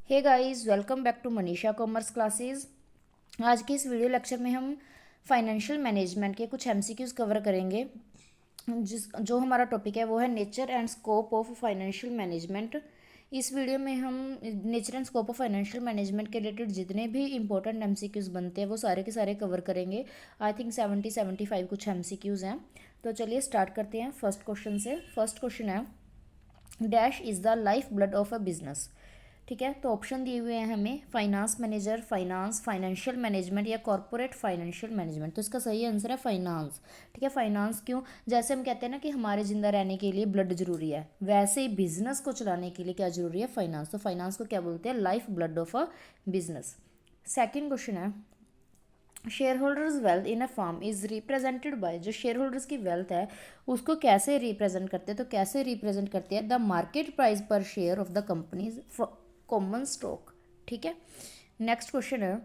Hey guys, welcome back to Manisha commerce classes. आज के इस वीडियो लेक्चर में हम फाइनेंशियल मैनेजमेंट के कुछ एमसीक्यूज कवर करेंगे। जो हमारा टॉपिक है वो है nature and scope of financial management. इस वीडियो में हम nature and scope of financial management के रिलेटेड जितने भी इंपॉर्टेंट एमसीक्यूज बनते हैं वो सारे के सारे कवर करेंगे। आई थिंक 75 कुछ एमसीक्यूज हैं। तो चलिए स्टार्ट करते हैं फर्स्ट क्वेश्चन से। फर्स्ट क्वेश्चन है, dash is the life blood of a business. ठीक है, तो ऑप्शन दिए हुए हैं हमें finance manager, finance, financial management या कॉर्पोरेट फाइनेंशियल मैनेजमेंट। तो इसका सही आंसर है फाइनेंस। ठीक है, फाइनेंस क्यों? जैसे हम कहते हैं ना कि हमारे जिंदा रहने के लिए ब्लड जरूरी है, वैसे ही बिजनेस को चलाने के लिए क्या जरूरी है? फाइनेंस। तो फाइनेंस को क्या बोलते हैं? Life blood of a business. Second question है, share holders wealth in a firm is represented by. जो शेयर होल्डर्स की वेल्थ है उसको कैसे रिप्रेजेंट करते हैं? तो कैसे रिप्रेजेंट करते हैं? The market price per share of the company's common stock. ठीक है, नेक्स्ट क्वेश्चन है,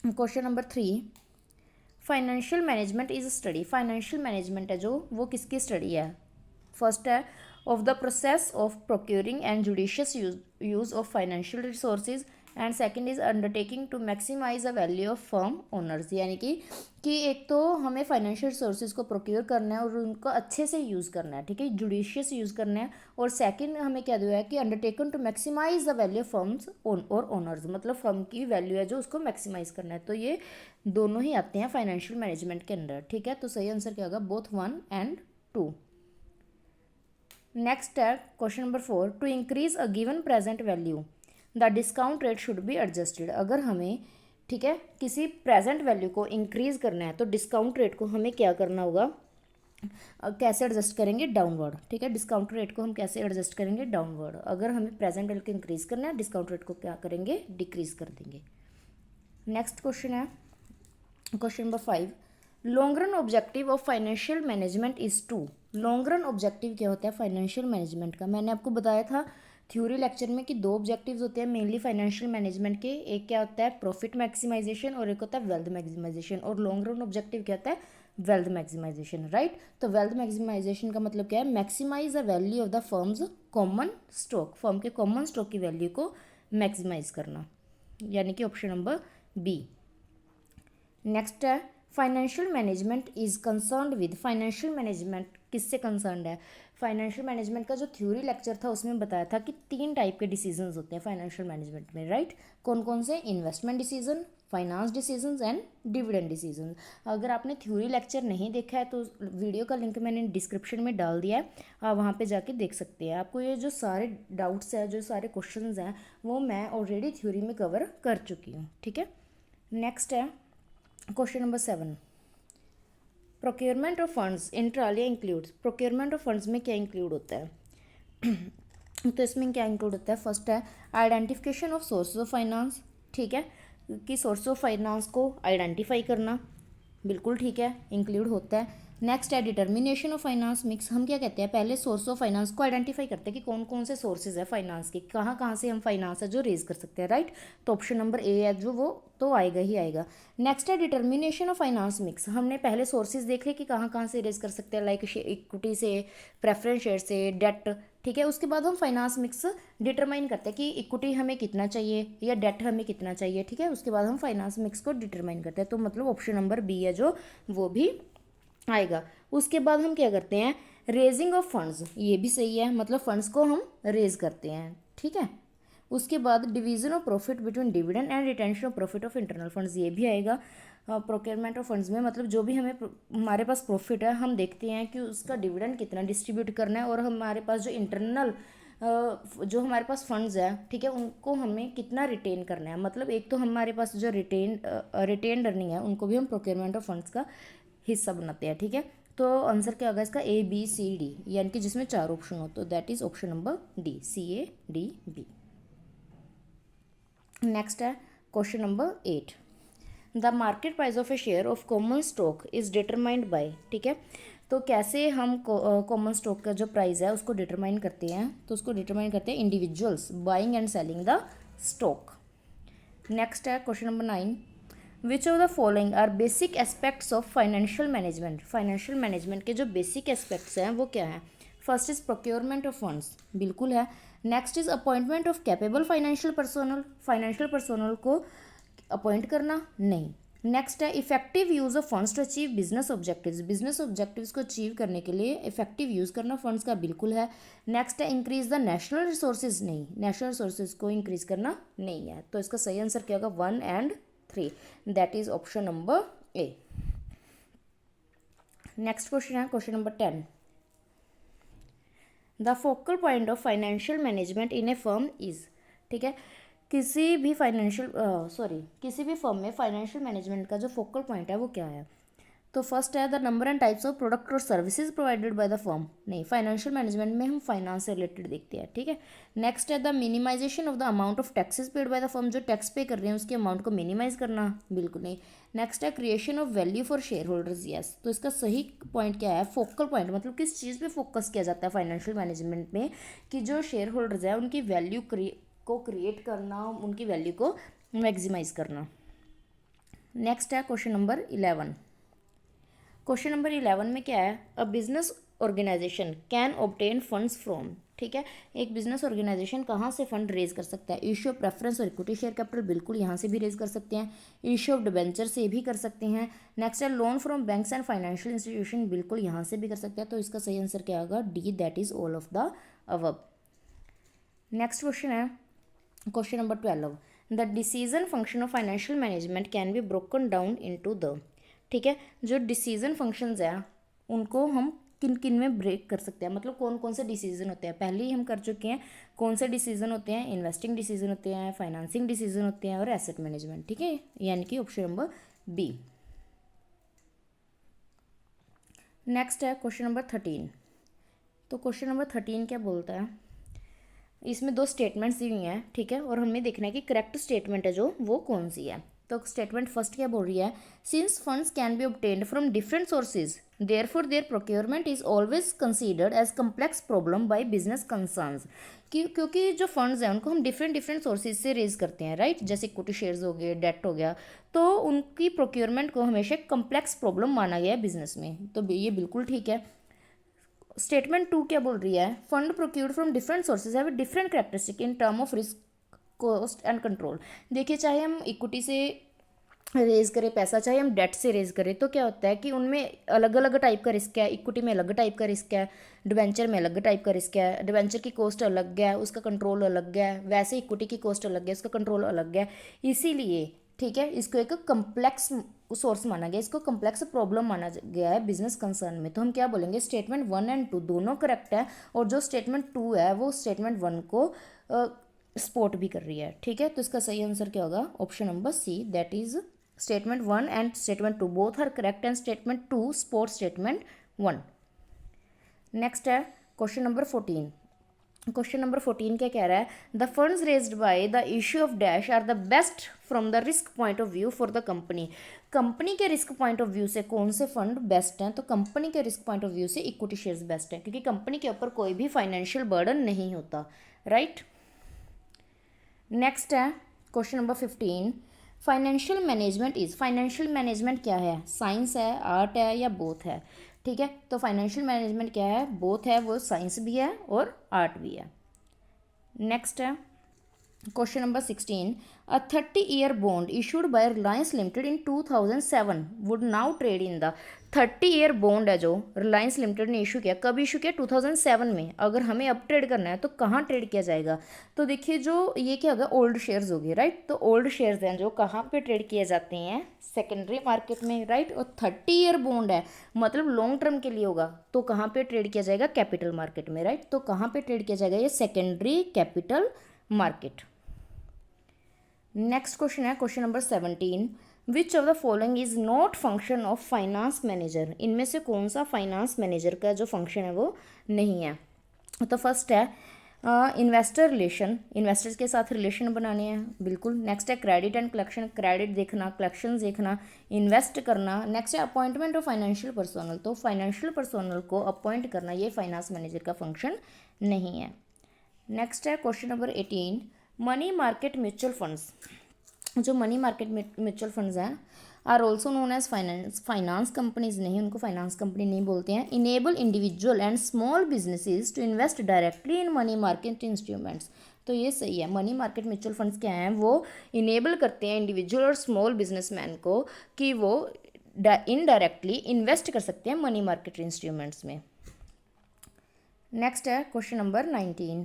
question number 3, financial management is study. Financial management है जो वो किसकी स्टडी है? फर्स्ट है of the process of procuring and judicious use of financial resources and second is undertaking to maximise the value of firm owners. यानी कि एक तो हमें फाइनेंशियल रिसोर्सेज को प्रोक्योर करना है और उनको अच्छे से यूज़ करना है। ठीक है, जुडिशियस यूज़ करना है। और सेकंड हमें क्या दिया है कि undertaken to maximise the value of firms और ओनर्स, मतलब फर्म की वैल्यू है जो उसको मैक्सिमाइज करना है। तो ये दोनों ही आते हैं फाइनेंशियल मैनेजमेंट के अंदर। ठीक है, तो सही आंसर क्या होगा? Both 1 and 2। नेक्स्ट है question number 4, to increase a given present value the discount rate should be adjusted. अगर हमें, ठीक है, किसी प्रेजेंट वैल्यू को इंक्रीज करना है तो डिस्काउंट रेट को हमें क्या करना होगा? कैसे एडजस्ट करेंगे? डाउनवर्ड। ठीक है, डिस्काउंट रेट को हम कैसे एडजस्ट करेंगे? डाउनवर्ड। अगर हमें प्रेजेंट वैल्यू को इंक्रीज करना है, डिस्काउंट रेट को क्या करेंगे? डिक्रीज कर देंगे। नेक्स्ट क्वेश्चन है question number 5, long run objective of financial management is to. Long run objective क्या होता है फाइनेंशियल मैनेजमेंट का? मैंने आपको बताया था थ्योरी लेक्चर में कि दो ऑब्जेक्टिव्स होते हैं मेनली फाइनेंशियल मैनेजमेंट के। एक क्या होता है? प्रॉफिट मैक्सिमाइजेशन, और एक होता है वेल्थ मैक्सिमाइजेशन। और लॉन्ग रन ऑब्जेक्टिव क्या होता है? Wealth maximisation. राइट, तो वेल्थ मैक्सिमाइजेशन का मतलब क्या है? Maximise the value of the firm's common stock. Firm के कॉमन स्टॉक की वैल्यू को मैक्सिमाइज करना, यानी कि ऑप्शन नंबर बी। नेक्स्ट है, financial management is concerned with. Financial management किससे कंसर्न्ड है? फाइनेंशियल मैनेजमेंट का जो थ्योरी लेक्चर था उसमें बताया था कि 3 टाइप के डिसीजंस होते हैं फाइनेंशियल मैनेजमेंट में। राइट, कौन कौन से? Investment decision, finance decisions and dividend decision. अगर आपने थ्योरी लेक्चर नहीं देखा है तो वीडियो का लिंक मैंने डिस्क्रिप्शन में डाल दिया है, आप वहाँ पे जाके देख सकते हैं। आपको ये जो सारे डाउट्स हैं, जो सारे क्वेश्चंस हैं, वो मैं ऑलरेडी थ्योरी में कवर कर चुकी हूँ। ठीक है, नेक्स्ट है question number 7, procurement of funds inter Alia includes. Procurement of funds में क्या इंक्लूड होता है? तो इसमें क्या इंक्लूड होता है? फर्स्ट है identification of source of finance. ठीक है, कि सोर्स ऑफ फाइनेंस को आइडेंटिफाई करना, बिल्कुल ठीक है, इंक्लूड होता है। नेक्स्ट है डिटर्मिनेशन ऑफ फाइनेंस मिक्स। हम क्या कहते हैं? पहले सोर्स ऑफ फाइनेंस को आइडेंटिफाई करते हैं कि कौन कौन से सोर्सेज है फाइनेंस के, कहाँ कहाँ से हम फाइनेंस है जो रेज कर सकते हैं। राइट, तो ऑप्शन नंबर ए है जो वो तो आएगा ही आएगा। नेक्स्ट है डिटर्मिनेशन ऑफ फाइनेंस मिक्स। हमने पहले सोर्सेज देखे कि कहाँ कहाँ से रेज कर सकते हैं, लाइक इक्विटी से, प्रेफरेंस शेयर से, डेट। ठीक है, उसके बाद हम फाइनेंस मिक्स डिटरमाइन करते हैं कि इक्विटी हमें कितना चाहिए या डेट हमें कितना चाहिए। ठीक है, उसके बाद हम फाइनेंस मिक्स को डिटरमाइन करते हैं। तो मतलब ऑप्शन नंबर बी है जो वो भी आएगा। उसके बाद हम क्या करते हैं? रेजिंग ऑफ फंड्स, ये भी सही है, मतलब फंड्स को हम रेज करते हैं। ठीक है, उसके बाद division of profit between dividend and retention of profit of internal funds, ये भी आएगा। प्रोक्योरमेंट ऑफ फंड्स में मतलब जो भी हमारे पास प्रॉफिट है हम देखते हैं कि उसका डिविडेंड कितना डिस्ट्रीब्यूट करना है, और हमारे पास जो इंटरनल जो हमारे पास फंड्स है, ठीक है, उनको हमें कितना रिटेन करना है। मतलब एक तो हमारे पास जो रिटेन अर्निंग है उनको भी हम प्रोक्योरमेंट ऑफ फंड्स का हिस्सा बनाते हैं। ठीक है, तो आंसर क्या होगा इसका? ए बी सी डी, यानी कि जिसमें 4 ऑप्शन हो, तो that is option number D, CADB। Next है question number 8, the market price of a share of common stock is determined by. ठीक है, तो कैसे हम कॉमन स्टॉक का जो प्राइस है उसको डिटरमाइन करते हैं? तो उसको डिटरमाइन करते हैं individuals buying and selling the stock. Next है question number 9, which of the following are basic aspects of financial management. Financial management के जो बेसिक एस्पेक्ट्स हैं वो क्या हैं? First is procurement of funds, बिल्कुल है। Next is appointment of capable financial personnel को अपॉइंट करना, नहीं। नेक्स्ट है effective use of funds to achieve business objectives को अचीव करने के लिए इफेक्टिव यूज़ करना फंड्स का, बिल्कुल है। नेक्स्ट है इंक्रीज द नेशनल रिसोर्सेज, नहीं, नेशनल रिसोर्सेज को इंक्रीज करना नहीं है। तो इसका सही आंसर क्या होगा, 1 and 3, that is option number A. Next question है question number 10। The focal point of financial management in a firm is, ठीक है, किसी भी फर्म में फाइनेंशियल मैनेजमेंट का जो फोकल पॉइंट है वो क्या है। तो फर्स्ट है the number and types of product और services provided by the firm, नहीं, फाइनेंशियल मैनेजमेंट में हम फाइनेंस से रिलेटेड देखते हैं, ठीक है। नेक्स्ट है the minimisation of the amount of taxes paid by the firm, जो टैक्स पे कर रहे हैं उसके अमाउंट को मिनिमाइज करना, बिल्कुल नहीं। नेक्स्ट है creation of value for share holders, yes. तो इसका सही पॉइंट क्या है, फोकल पॉइंट मतलब किस चीज़ पे फोकस किया जाता है फाइनेंशियल मैनेजमेंट में, कि जो शेयर होल्डर्स है उनकी वैल्यू को क्रिएट करना, उनकी वैल्यू को मैक्सिमाइज करना। नेक्स्ट है क्वेश्चन नंबर 11। क्वेश्चन नंबर 11 में क्या है, a business organisation can obtain funds from, ठीक है, एक बिजनेस ऑर्गेनाइजेशन कहाँ से फंड रेज कर सकता है। इश्यू ऑफ प्रेफरेंस और इक्विटी शेयर कैपिटल, बिल्कुल यहाँ से भी रेज कर सकते हैं। इश्यू ऑफ डिबेंचर से भी कर सकते हैं। नेक्स्ट है loan from banks and financial institution, बिल्कुल यहाँ से भी कर सकते हैं। तो इसका सही आंसर क्या होगा, D, that is all of the above. Next question है question number 12। The decision function of financial management can be broken down into the, ठीक है, जो डिसीजन फंक्शंस हैं उनको हम किन किन में ब्रेक कर सकते हैं, मतलब कौन कौन से डिसीजन होते हैं। पहले ही हम कर चुके हैं कौन से डिसीजन होते हैं, इन्वेस्टिंग डिसीजन होते हैं, फाइनेंसिंग डिसीजन होते हैं और एसेट मैनेजमेंट, ठीक है, यानी कि ऑप्शन नंबर बी। नेक्स्ट है क्वेश्चन नंबर 13। तो क्वेश्चन नंबर 13 क्या बोलता है, इसमें 2 स्टेटमेंट्स दी हुई हैं, ठीक है, और हमें देखना है कि करेक्ट स्टेटमेंट है जो वो कौन सी है। तो स्टेटमेंट फर्स्ट क्या बोल रही है, since funds can be obtained from different sources therefore their procurement is always considered as complex problem by business concerns, क्योंकि जो फंड्स हैं उनको हम डिफरेंट सोर्सेज से रेज करते हैं, राइट, जैसे इक्विटी शेयर्स हो गए, डेट हो गया, तो उनकी प्रोक्योरमेंट को हमेशा कम्प्लेक्स प्रॉब्लम माना गया है बिजनेस में। तो ये बिल्कुल ठीक है। स्टेटमेंट 2 क्या बोल रही है, fund procured from different sources have different characteristic in term of risk, cost and control. देखिए, चाहे हम इक्विटी से रेज करें पैसा, चाहे हम डेट से रेज करें, तो क्या होता है कि उनमें अलग अलग टाइप का रिस्क है। इक्विटी में अलग टाइप का रिस्क है, डिबेंचर में अलग टाइप का रिस्क है। डिबेंचर की कॉस्ट अलग है, उसका कंट्रोल अलग है, वैसे इक्विटी की कॉस्ट अलग है, उसका कंट्रोल अलग है। इसीलिए, ठीक है, इसको एक कम्प्लेक्स सोर्स माना गया, इसको कम्प्लेक्स प्रॉब्लम माना गया है बिजनेस कंसर्न में। तो हम क्या बोलेंगे, स्टेटमेंट 1 and 2 दोनों करेक्ट है, और जो स्टेटमेंट 2 है वो स्टेटमेंट 1 को सपोर्ट भी कर रही है, ठीक है। तो इसका सही आंसर क्या होगा, option number C, that is statement 1 and statement 2 both are correct and statement 2 support statement 1। Next है क्वेश्चन नंबर 14। क्वेश्चन नंबर 14 क्या कह रहा है, the funds raised by the issue of dash are the best from the risk point of view for the company. Company के risk point of view से कौन से fund best हैं, तो कंपनी के रिस्क पॉइंट ऑफ व्यू से equity shares best हैं, क्योंकि कंपनी के ऊपर कोई भी फाइनेंशियल बर्डन नहीं होता, राइट। नेक्स्ट है क्वेश्चन नंबर 15। फाइनेंशियल मैनेजमेंट क्या है, साइंस है, आर्ट है या बोथ है, ठीक है। तो फाइनेंशियल मैनेजमेंट क्या है, बोथ है, वो साइंस भी है और आर्ट भी है। नेक्स्ट है question number 16। A 30-year bond issued by Reliance limited in 2007 would now trade in the, 30-year bond है जो रिलायंस लिमिटेड ने इशू किया, कब इशू किया, 2007 में। अगर हमें अब ट्रेड करना है तो कहाँ ट्रेड किया जाएगा, तो देखिए जो ये क्या होगा, ओल्ड शेयर्स हो गए, राइट। तो ओल्ड शेयर्स हैं जो कहाँ पे ट्रेड किए जाते हैं, सेकेंडरी मार्केट में, राइट। और 30-year बॉन्ड है मतलब लॉन्ग टर्म के लिए होगा, तो कहाँ पे ट्रेड किया जाएगा, कैपिटल मार्केट में, राइट। तो कहाँ पे ट्रेड किया जाएगा, ये secondary capital market. Next question है question number 17। Which of the following is not function of finance manager, इनमें से कौन सा फाइनेंस मैनेजर का जो फंक्शन है वो नहीं है। तो फर्स्ट है इन्वेस्टर रिलेशन, इन्वेस्टर्स के साथ रिलेशन बनाने हैं, बिल्कुल। नेक्स्ट है क्रेडिट एंड कलेक्शन, क्रेडिट देखना, कलेक्शन देखना, इन्वेस्ट करना। नेक्स्ट है अपॉइंटमेंट ऑफ फाइनेंशियल पर्सोनल, तो फाइनेंशियल पर्सोनल को अपॉइंट करना ये फाइनेंस मैनेजर का फंक्शन नहीं है। नेक्स्ट है question number 18। Money market mutual funds, जो मनी मार्केट म्यूचुअल फंड्स हैं are also known as finance companies नहीं, उनको फाइनेंस कंपनी नहीं बोलते हैं। Enable individual and small businesses to invest directly in money market instruments. तो ये सही है, मनी मार्केट म्यूचुअल फंड्स क्या हैं, वो इनेबल करते हैं इंडिविजुअल और स्मॉल बिजनेसमैन को कि वो इनडायरेक्टली इन्वेस्ट कर सकते हैं मनी मार्केट इंस्ट्रूमेंट्स में। नेक्स्ट है क्वेश्चन नंबर 19।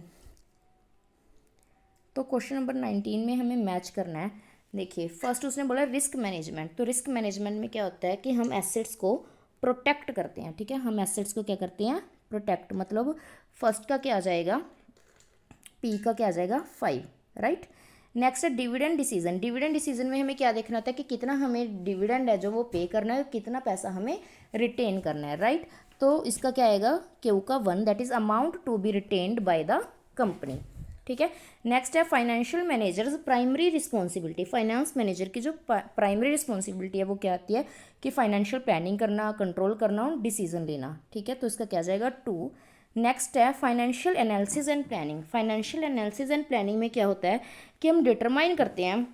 तो क्वेश्चन नंबर 19 में हमें मैच करना है। देखिए फर्स्ट उसने बोला रिस्क मैनेजमेंट। तो रिस्क मैनेजमेंट में क्या होता है कि हम एसेट्स को प्रोटेक्ट करते हैं, ठीक है, हम एसेट्स को क्या करते हैं, प्रोटेक्ट। मतलब फर्स्ट का क्या आ जाएगा, पी का क्या आ जाएगा 5, राइट। नेक्स्ट है डिविडेंड डिसीजन। डिविडेंड डिसीजन में हमें क्या देखना होता है कि कितना हमें डिविडेंड है जो वो पे करना है, कितना पैसा हमें रिटेन करना है, राइट। तो इसका क्या आएगा, क्यू का 1, that is amount to be retained by the company, ठीक है। नेक्स्ट है financial manager's primary responsibility. Finance manager की जो प्राइमरी रिस्पॉन्सिबिलिटी है वो क्या आती है कि फाइनेंशियल प्लानिंग करना, कंट्रोल करना और डिसीजन लेना, ठीक है। तो इसका क्या जाएगा 2। नेक्स्ट है financial analysis and planning. Financial analysis and planning में क्या होता है कि हम डिटरमाइन करते हैं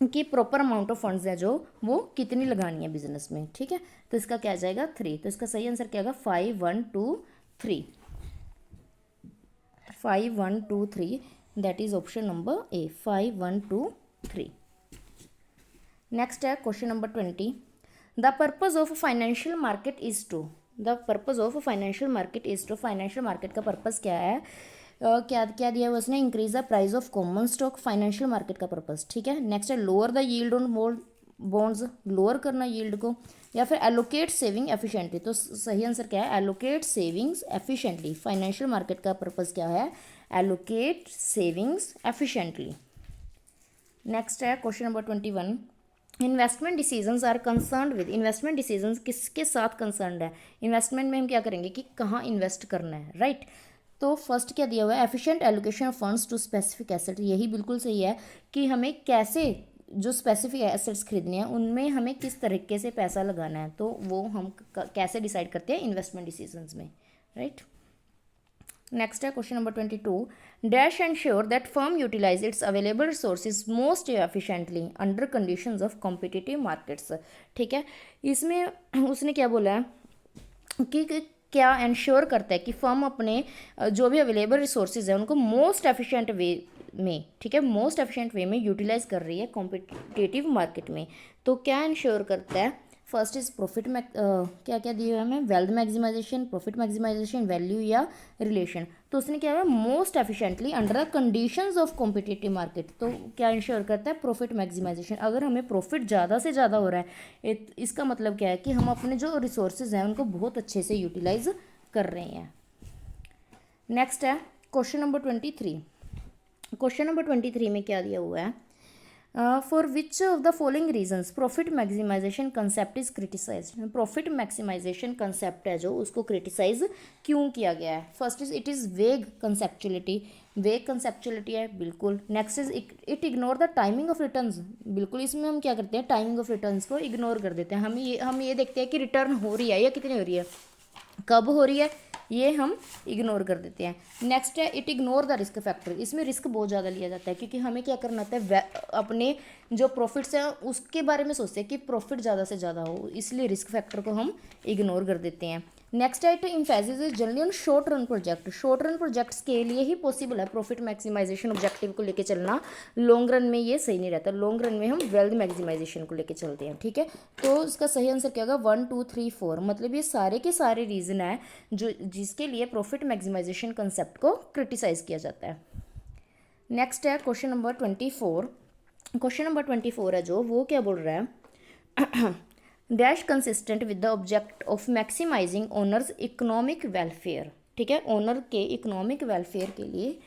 कि प्रॉपर अमाउंट ऑफ फंड्स है जो वो कितनी लगानी है बिजनेस में, ठीक है। तो इसका क्या जाएगा 3। तो इसका सही आंसर क्या होगा 5 1 2 3, 5 1 2 3, that is option number A, 5 1 2 3। Next है question number 20। The purpose of financial market is to. The purpose of financial market is to. Financial market का पर्पस क्या है, क्या क्या दिया हुआ उसने, increase the price of common stock. Financial market का पर्पस, ठीक है। नेक्स्ट है lower the yield on bonds, lower करना यील्ड को, या फिर एलोकेट सेविंग एफिशिएंटली। तो सही आंसर क्या है, allocate savings efficiently. Financial market का पर्पस क्या है, एलोकेट सेविंग्स एफिशिएंटली। नेक्स्ट है question number 21। Investment decisions are concern with. Investment decisions किसके साथ कंसर्न है, इन्वेस्टमेंट में हम क्या करेंगे कि कहाँ इन्वेस्ट करना है, राइट। तो फर्स्ट क्या दिया हुआ है, efficient allocation of funds to specific asset. यही बिल्कुल सही है कि हमें कैसे जो स्पेसिफिक एसेट्स खरीदने हैं उनमें हमें किस तरीके से पैसा लगाना है, तो वो हम कैसे डिसाइड करते हैं इन्वेस्टमेंट डिसीजंस में, राइट। नेक्स्ट है question number 22। Dash ensure that firm utilise its available resources most efficiently under conditions of competitive markets, ठीक है। इसमें उसने क्या बोला है कि क्या इंश्योर करता है कि फर्म अपने जो भी अवेलेबल रिसोर्सेज है उनको मोस्ट एफिशिएंट वे में, ठीक है, मोस्ट एफिशिएंट वे में यूटिलाइज कर रही है कॉम्पिटिटिव मार्केट में। तो क्या इंश्योर करता है, फर्स्ट इज प्रॉफिट क्या क्या दिया है हमें, wealth maximisation, profit maximisation, value या रिलेशन। तो उसने क्या है most efficiently under the conditions of competitive market. तो क्या इंश्योर करता है, प्रॉफिट मैक्सिमाइजेशन। अगर हमें प्रॉफिट ज़्यादा से ज़्यादा हो रहा है इसका मतलब क्या है कि हम अपने जो रिसोर्सेज हैं उनको बहुत अच्छे से यूटिलाइज कर रहे हैं। नेक्स्ट है क्वेश्चन नंबर 23। क्वेश्चन नंबर 23 में क्या दिया हुआ है, for which of the following reasons profit maximisation concept is criticise. Profit maximisation concept है जो उसको क्रिटिसाइज क्यों किया गया है। फर्स्ट इज इट इज़ वेग कंसेप्चुअलिटी। वेग कंसेप्चुअलिटी है बिल्कुल। Next is it ignore the timing of returns. बिल्कुल इसमें हम क्या करते हैं, टाइमिंग ऑफ रिटर्न्स को इग्नोर कर देते हैं। हम ये देखते हैं कि रिटर्न हो रही है या कितनी हो रही है, कब हो रही है, ये हम इग्नोर कर देते हैं। नेक्स्ट है it ignore the risk factor. इसमें रिस्क बहुत ज़्यादा लिया जाता है क्योंकि हमें क्या करना होता है, अपने जो प्रॉफिट्स हैं उसके बारे में सोचते हैं कि प्रॉफिट ज़्यादा से ज़्यादा हो, इसलिए रिस्क फैक्टर को हम इग्नोर कर देते हैं। नेक्स्ट है it emphasis is generally on short run project. Short run projects के लिए ही पॉसिबल है प्रॉफिट मैक्सिमाइजेशन ऑब्जेक्टिव को लेके चलना, लॉन्ग रन में ये सही नहीं रहता। लॉन्ग रन में हम वेल्थ मैक्सिमाइजेशन को लेके चलते हैं, ठीक है। तो इसका सही आंसर क्या होगा 1 2 3 4, मतलब ये सारे के सारे रीज़न है जो जिसके लिए प्रॉफिट मैक्सिमाइजेशन कंसेप्ट को क्रिटिसाइज किया जाता है। नेक्स्ट है क्वेश्चन नंबर 24। क्वेश्चन नंबर 24 है जो वो क्या बोल रहा है, dash consistent with the object of maximising owners economic welfare. ठीक है, ओनर के इकोनॉमिक वेलफेयर के लिए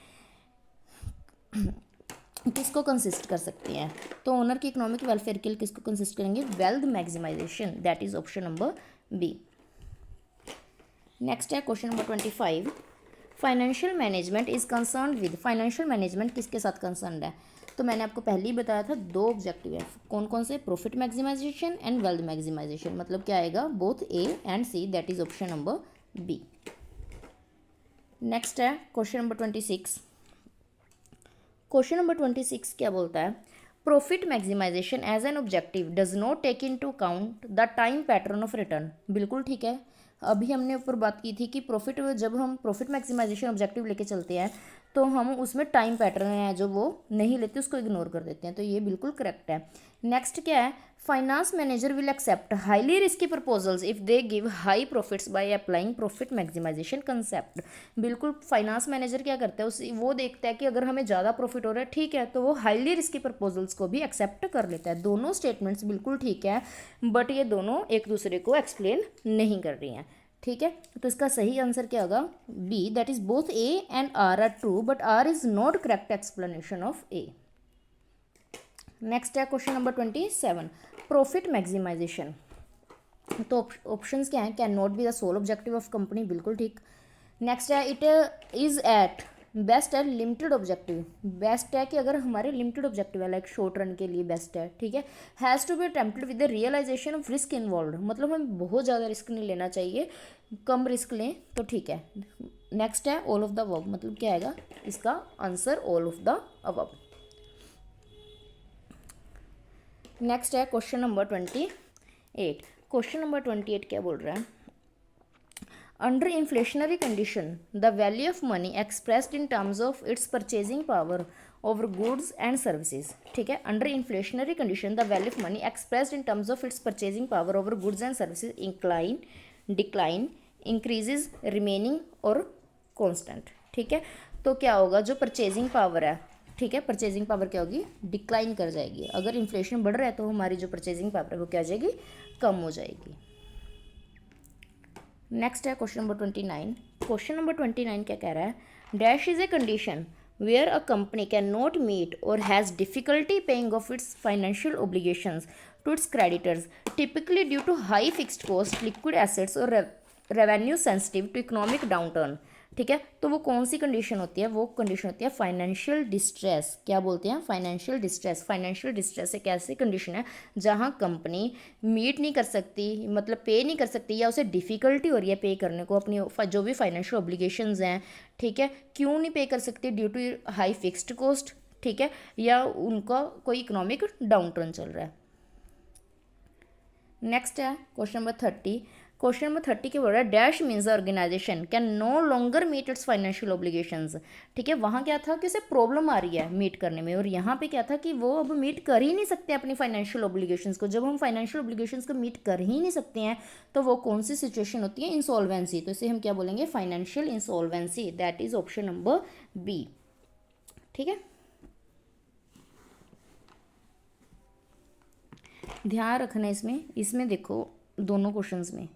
किसको कंसिस्ट कर सकते हैं, तो ओनर के इकोनॉमिक वेलफेयर के लिए किसको कंसिस्ट करेंगे, wealth maximization, that is option number B. Next है question number 25। Financial management is concern with. Financial management किसके साथ कंसर्न है, तो मैंने आपको पहले ही बताया था दो ऑब्जेक्टिव है, कौन कौन से, profit maximisation and wealth maximisation, मतलब क्या आएगा both A and C, that is option number B. Next है क्वेश्चन नंबर 26। क्वेश्चन नंबर 26 क्या बोलता है, profit maximisation as N objective does not take into account the time pattern of return. बिल्कुल ठीक है। अभी हमने ऊपर बात की थी कि प्रॉफिट, जब हम प्रॉफिट मैक्सिमाइजेशन ऑब्जेक्टिव लेके चलते हैं तो हम उसमें टाइम पैटर्न है जो वो नहीं लेते, उसको इग्नोर कर देते हैं, तो ये बिल्कुल करेक्ट है। नेक्स्ट क्या है, finance manager will accept highly risky proposals if they give high profits by applying profit maximisation concept. बिल्कुल फाइनेंस मैनेजर क्या करता है, उस वो देखता है कि अगर हमें ज़्यादा प्रॉफिट हो रहा है, ठीक है, तो वो हाईली रिस्की प्रपोजल्स को भी एक्सेप्ट कर लेता है। दोनों स्टेटमेंट्स बिल्कुल ठीक है, बट ये दोनों एक दूसरे को एक्सप्लेन नहीं कर रही हैं, ठीक है। तो इसका सही आंसर क्या होगा, B, that is both A and R are true but R is not correct explanation of A. Next है क्वेश्चन नंबर 27, प्रॉफिट मैक्सिमाइजेशन। तो ऑप्शंस क्या हैं, can not be the sole objective of company, बिल्कुल ठीक। Next है, it is at best है limited objective. Best है कि अगर हमारे लिमिटेड ऑब्जेक्टिव है, लाइक शॉर्ट रन के लिए बेस्ट है, ठीक है। Has to be attempted with the realization of risk involve, मतलब हमें बहुत ज़्यादा रिस्क नहीं लेना चाहिए, कम रिस्क लें तो ठीक है। नेक्स्ट है ऑल ऑफ द अबव, मतलब क्या आएगा इसका answer, all of the above. Next है क्वेश्चन नंबर 28। क्वेश्चन नंबर 28 क्या बोल रहा है, under inflationary condition the value of money expressed in terms of its purchasing power over goods and services, ठीक है। Under inflationary condition the value of money expressed in terms of its purchasing power over goods and services incline, decline, increases, remaining और constant, ठीक है। तो क्या होगा, जो purchasing power है, ठीक है, परचेजिंग पावर क्या होगी, डिक्लाइन कर जाएगी। अगर इन्फ्लेशन बढ़ रहा है तो हमारी जो परचेजिंग पावर है वो क्या हो जाएगी, कम हो जाएगी। नेक्स्ट है क्वेश्चन नंबर 29। क्वेश्चन नंबर 29 क्या कह रहा है, dash is a condition where a company can not meet or has difficulty paying off its financial obligations to its creditors typically due to high fixed cost, liquid assets or revenue sensitive to economic downturn, ठीक है। तो वो कौन सी condition होती है, वो condition होती है फाइनेंशियल डिस्ट्रेस। क्या बोलते हैं, फाइनेंशियल डिस्ट्रेस। फाइनेंशियल डिस्ट्रेस एक ऐसी कंडीशन है जहां कंपनी मीट नहीं कर सकती, मतलब पे नहीं कर सकती, या उसे डिफ़िकल्टी हो रही है पे करने को, अपनी जो भी फाइनेंशियल ऑब्लिगेशंस हैं, ठीक है। क्यों नहीं पे कर सकती, due to high fixed cost, ठीक है, या उनका कोई इकोनॉमिक डाउन टर्न चल रहा है। नेक्स्ट है क्वेश्चन नंबर 30। क्वेश्चन नंबर 30 के बोल रहा है, dash means organization can no longer meet its financial obligations, ठीक है। वहाँ क्या था कि उसे प्रॉब्लम आ रही है मीट करने में, और यहाँ पे क्या था कि वो अब मीट कर ही नहीं सकते अपनी फाइनेंशियल ऑब्लिगेशंस को। जब हम फाइनेंशियल ऑब्लिगेशंस को मीट कर ही नहीं सकते हैं तो वो कौन सी सिचुएशन होती है, इंसॉल्वेंसी। तो इसे हम क्या बोलेंगे, financial insolvency, that is option number B, ठीक है। ध्यान रखना इसमें देखो दोनों क्वेश्चंस में,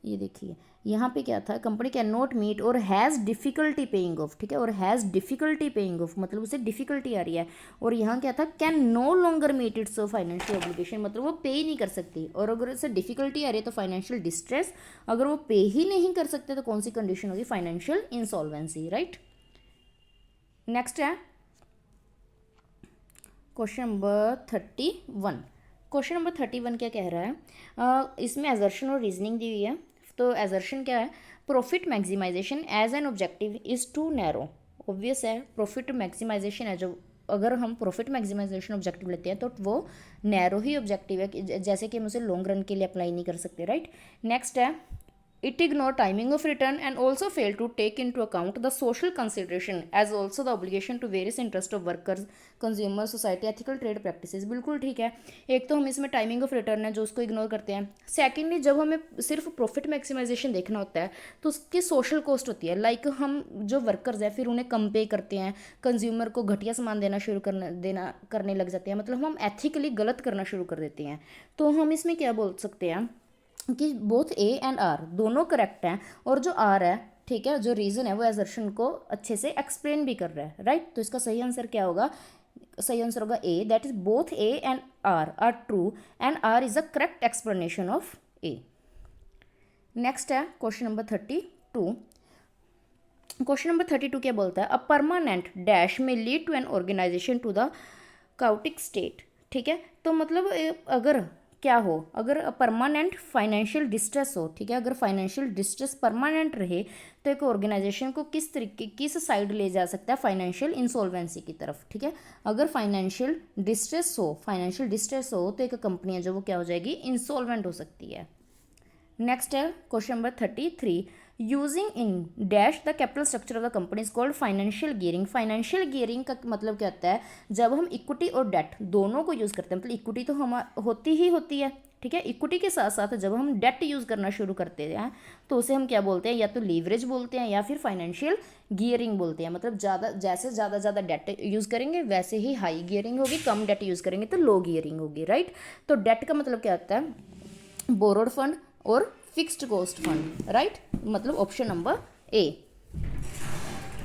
ये देखिए यहाँ पे क्या था, company can not meet or has difficulty paying off, ठीक है, और हैज़ डिफ़िकल्टी पेइंग ऑफ मतलब उसे डिफ़िकल्टी आ रही है। और यहाँ क्या था, can no longer meet its financial obligation, मतलब वो पे ही नहीं कर सकती। और अगर उसे डिफ़िकल्टी आ रही है तो फाइनेंशियल डिस्ट्रेस, अगर वो पे ही नहीं कर सकते तो कौन सी कंडीशन होगी, फाइनेंशियल इंसॉल्वेंसी, राइट। नेक्स्ट है क्वेश्चन नंबर 31। क्वेश्चन नंबर 31 क्या कह रहा है, इसमें एजर्शन और रीजनिंग दी हुई है। तो एजर्शन क्या है, profit maximisation as N objective is too narrow. Obvious है, प्रॉफिट मैक्सिमाइजेशन है जो, अगर हम प्रॉफिट मैक्सिमाइजेशन ऑब्जेक्टिव लेते हैं तो वो नैरो ही ऑब्जेक्टिव है, जैसे कि हम उसे लॉन्ग रन के लिए अप्लाई नहीं कर सकते, राइट। नेक्स्ट है, it ignore timing of return and also fail to take into account the social consideration as also the obligation to various interest of workers, consumer, society, ethical trade practices। बिल्कुल ठीक है। एक तो हम इसमें timing of return है जो उसको इग्नोर करते हैं। सेकेंडली, जब हमें सिर्फ प्रॉफिट मैक्सिमाइजेशन देखना होता है तो उसकी सोशल कॉस्ट होती है, लाइक हम जो वर्कर्स हैं फिर उन्हें कम पे करते हैं, कंज्यूमर को घटिया सामान देना शुरू करने लग जाते हैं, मतलब हम एथिकली गलत करना शुरू कर देते हैं। तो हम इसमें क्या बोल सकते हैं कि बोथ ए एंड आर दोनों करेक्ट हैं, और जो आर है, ठीक है, जो रीज़न है वो एजर्शन को अच्छे से एक्सप्लेन भी कर रहा है, राइट। तो इसका सही आंसर क्या होगा, सही आंसर होगा A, that is both A and R true and R is a correct explanation of A. Next है क्वेश्चन नंबर 32। क्वेश्चन नंबर 32 क्या बोलता है, a permanent dash may lead to an organisation to the chaotic state, ठीक है। तो मतलब अगर क्या हो, अगर परमानेंट फाइनेंशियल डिस्ट्रेस हो, ठीक है, अगर फाइनेंशियल डिस्ट्रेस परमानेंट रहे तो एक ऑर्गेनाइजेशन को किस साइड ले जा सकता है, फाइनेंशियल इंसॉल्वेंसी की तरफ, ठीक है। अगर फाइनेंशियल डिस्ट्रेस हो तो एक कंपनी है जो वो क्या हो जाएगी, इंसॉल्वेंट हो सकती है। नेक्स्ट है question number 33, using in dash the capital structure of the company is called financial gearing. Financial gearing का मतलब क्या होता है, जब हम इक्विटी और डेट दोनों को यूज़ करते हैं, मतलब इक्विटी तो हम होती है, ठीक है, इक्विटी के साथ साथ जब हम डेट यूज़ करना शुरू करते हैं तो उसे हम क्या बोलते हैं, या तो लीवरेज बोलते हैं या फिर फाइनेंशियल गियरिंग बोलते हैं। मतलब ज़्यादा डेट यूज़ करेंगे वैसे ही हाई गियरिंग होगी, कम डेट यूज़ करेंगे तो लो गियरिंग होगी, राइट। तो डेट का मतलब क्या होता है, बोरोड फंड और फिक्स्ड कॉस्ट फंड, राइट, मतलब ऑप्शन नंबर ए।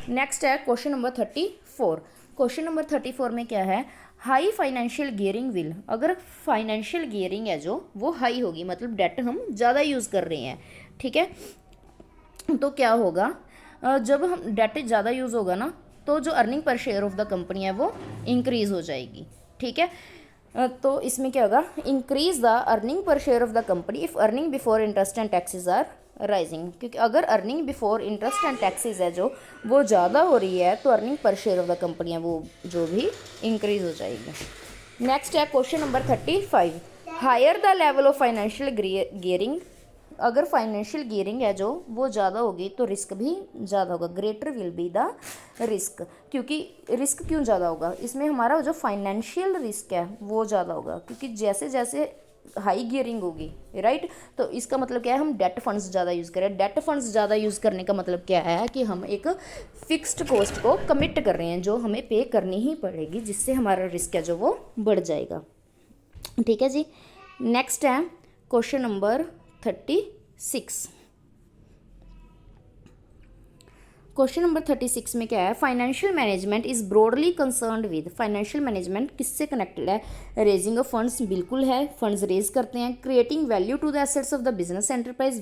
नेक्स्ट है क्वेश्चन नंबर 34। क्वेश्चन नंबर 34 में क्या है, हाई फाइनेंशियल गियरिंग विल, अगर फाइनेंशियल गियरिंग है जो वो हाई होगी, मतलब डेट हम ज़्यादा यूज़ कर रहे हैं, ठीक है, तो क्या होगा, जब हम डेट ज़्यादा यूज़ होगा ना तो जो earning per share of the company है वो इंक्रीज़ हो जाएगी, ठीक है। तो इसमें क्या होगा, increase the earning per share of the company if earning before interest and taxes are rising, क्योंकि अगर earning before interest and taxes है जो वो ज़्यादा हो रही है तो earning per share of the company है वो जो भी इंक्रीज हो जाएगी। नेक्स्ट है question number 35, higher the level of financial gearing, अगर फाइनेंशियल गियरिंग है जो वो ज़्यादा होगी तो रिस्क भी ज़्यादा होगा, greater will be the risk, क्योंकि रिस्क क्यों ज़्यादा होगा, इसमें हमारा जो फाइनेंशियल रिस्क है वो ज़्यादा होगा, क्योंकि जैसे जैसे हाई गियरिंग होगी, राइट, तो इसका मतलब क्या है, हम डेट फंड्स ज़्यादा यूज़ करें। डेट फंड्स ज़्यादा यूज़ करने का मतलब क्या है कि हम एक फिक्स्ड कॉस्ट को कमिट कर रहे हैं जो हमें पे करनी ही पड़ेगी, जिससे हमारा रिस्क है जो वो बढ़ जाएगा, ठीक है जी। नेक्स्ट है क्वेश्चन नंबर 36। क्वेश्चन नंबर 36 में क्या है, financial management is broadly concerned with, financial management किससे कनेक्टेड है, रेजिंग ऑफ फंड्स, बिल्कुल है, फंड्स रेज करते हैं, creating value to the assets of the business enterprise,